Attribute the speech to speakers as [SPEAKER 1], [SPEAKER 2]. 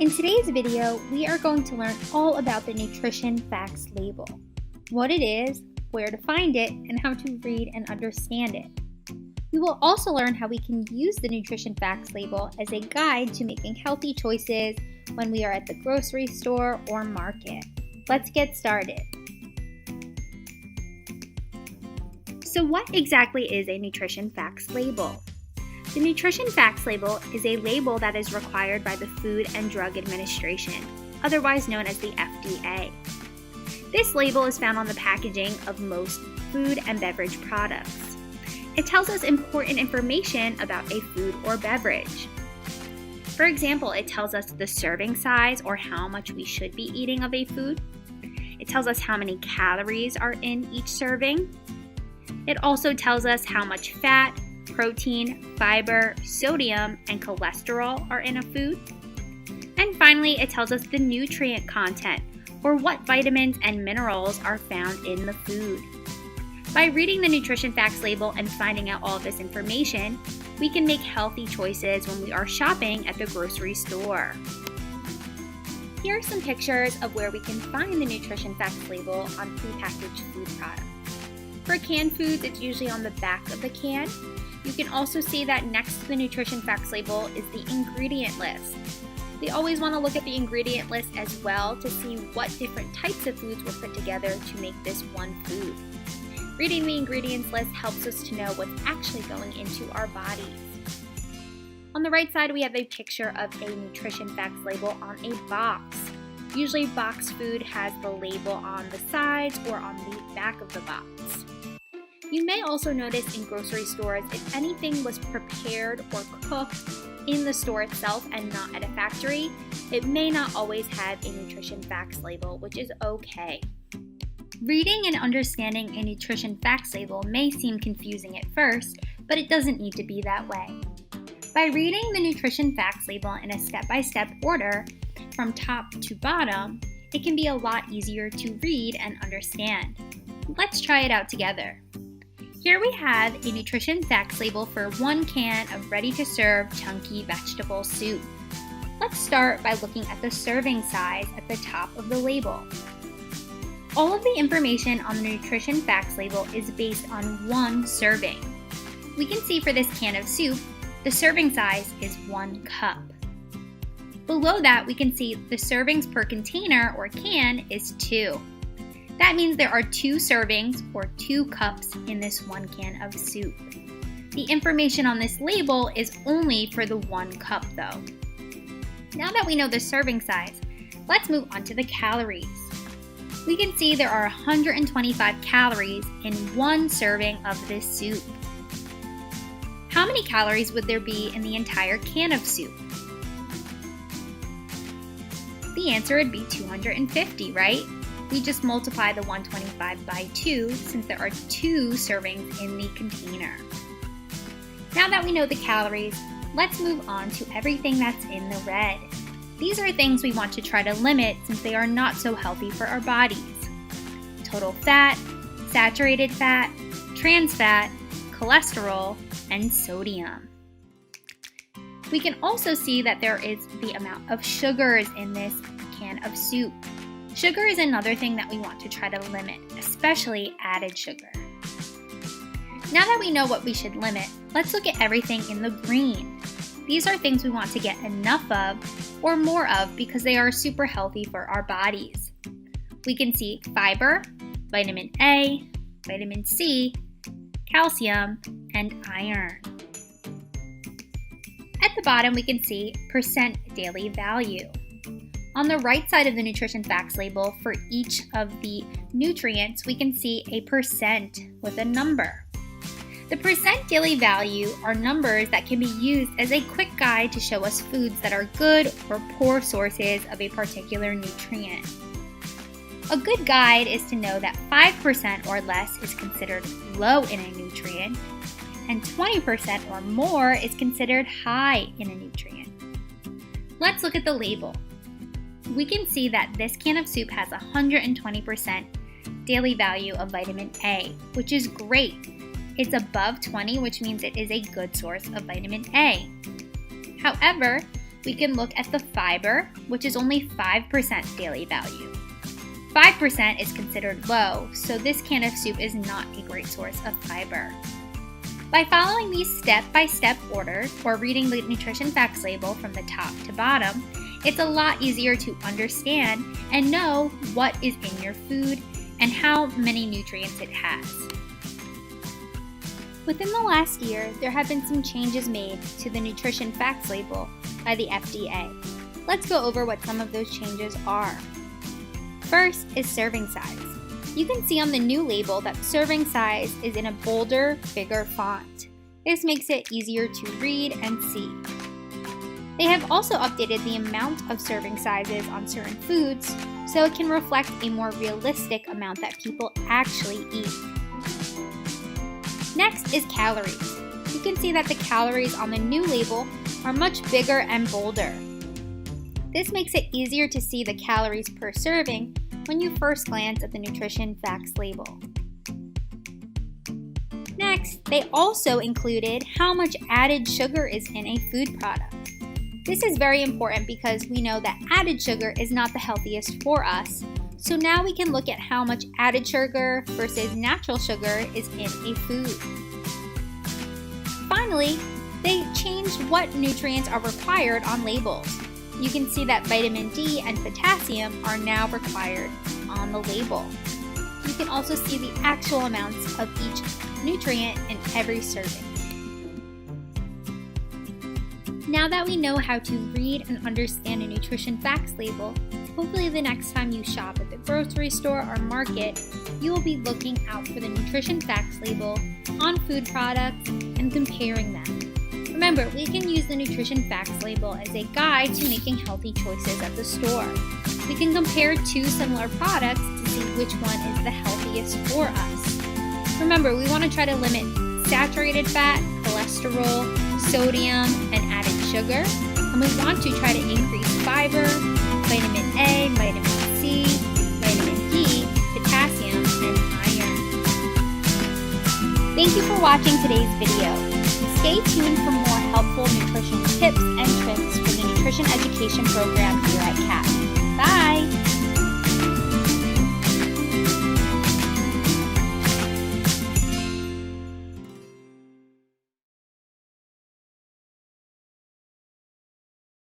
[SPEAKER 1] In today's video, we are going to learn all about the nutrition facts label, what it is, where to find it, and how to read and understand it. We will also learn how we can use the nutrition facts label as a guide to making healthy choices when we are at the grocery store or market. Let's get started. So what exactly is a nutrition facts label? The nutrition facts label is a label that is required by the Food and Drug Administration, otherwise known as the FDA. This label is found on the packaging of most food and beverage products. It tells us important information about a food or beverage. For example, it tells us the serving size or how much we should be eating of a food. It tells us how many calories are in each serving. It also tells us how much fat, protein, fiber, sodium, and cholesterol are in a food. And finally, it tells us the nutrient content, or what vitamins and minerals are found in the food. By reading the nutrition facts label and finding out all of this information, we can make healthy choices when we are shopping at the grocery store. Here are some pictures of where we can find the nutrition facts label on prepackaged food products. For canned foods, it's usually on the back of the can. You can also see that next to the nutrition facts label is the ingredient list. We always want to look at the ingredient list as well to see what different types of foods were put together to make this one food. Reading the ingredients list helps us to know what's actually going into our bodies. On the right side, we have a picture of a nutrition facts label on a box. Usually boxed food has the label on the sides or on the back of the box. You may also notice in grocery stores if anything was prepared or cooked in the store itself and not at a factory, it may not always have a nutrition facts label, which is okay. Reading and understanding a nutrition facts label may seem confusing at first, but it doesn't need to be that way. By reading the nutrition facts label in a step-by-step order, from top to bottom, it can be a lot easier to read and understand. Let's try it out together. Here we have a nutrition facts label for 1 can of ready-to-serve chunky vegetable soup. Let's start by looking at the serving size at the top of the label. All of the information on the nutrition facts label is based on 1 serving. We can see for this can of soup, the serving size is 1 cup. Below that, we can see the servings per container or can is 2. That means there are 2 servings or 2 cups in this 1 can of soup. The information on this label is only for the 1 cup though. Now that we know the serving size, let's move on to the calories. We can see there are 125 calories in 1 serving of this soup. How many calories would there be in the entire can of soup? The answer would be 250, right? We just multiply the 125 by 2 since there are 2 servings in the container. Now that we know the calories, let's move on to everything that's in the red. These are things we want to try to limit since they are not so healthy for our bodies. Total fat, saturated fat, trans fat, cholesterol, and sodium. We can also see that there is the amount of sugars in this can of soup. Sugar is another thing that we want to try to limit, especially added sugar. Now that we know what we should limit, let's look at everything in the green. These are things we want to get enough of or more of because they are super healthy for our bodies. We can see fiber, vitamin A, vitamin C, calcium, and iron. At the bottom, we can see percent daily value. On the right side of the nutrition facts label for each of the nutrients, we can see a percent with a number. The percent daily value are numbers that can be used as a quick guide to show us foods that are good or poor sources of a particular nutrient. A good guide is to know that 5% or less is considered low in a nutrient, and 20% or more is considered high in a nutrient. Let's look at the label. We can see that this can of soup has 120% daily value of vitamin A, which is great. It's above 20, which means it is a good source of vitamin A. However, we can look at the fiber, which is only 5% daily value. 5% is considered low, so this can of soup is not a great source of fiber. By following these step-by-step orders or reading the nutrition facts label from the top to bottom, it's a lot easier to understand and know what is in your food and how many nutrients it has. Within the last year, there have been some changes made to the nutrition facts label by the FDA. Let's go over what some of those changes are. First is serving size. You can see on the new label that serving size is in a bolder, bigger font. This makes it easier to read and see. They have also updated the amount of serving sizes on certain foods so it can reflect a more realistic amount that people actually eat. Next is calories. You can see that the calories on the new label are much bigger and bolder. This makes it easier to see the calories per serving when you first glance at the nutrition facts label. Next, they also included how much added sugar is in a food product. This is very important because we know that added sugar is not the healthiest for us. So now we can look at how much added sugar versus natural sugar is in a food. Finally, they changed what nutrients are required on labels. You can see that vitamin D and potassium are now required on the label. You can also see the actual amounts of each nutrient in every serving. Now that we know how to read and understand a nutrition facts label, hopefully the next time you shop at the grocery store or market, you will be looking out for the nutrition facts label on food products and comparing them. Remember, we can use the nutrition facts label as a guide to making healthy choices at the store. We can compare two similar products to see which one is the healthiest for us. Remember, we want to try to limit saturated fat, cholesterol, sodium, and added sugar, and we want to try to increase fiber, vitamin A, vitamin C, vitamin D, potassium, and iron. Thank you for watching today's video. Stay tuned for more helpful nutrition tips and tricks for the nutrition education program here at CAP. Bye!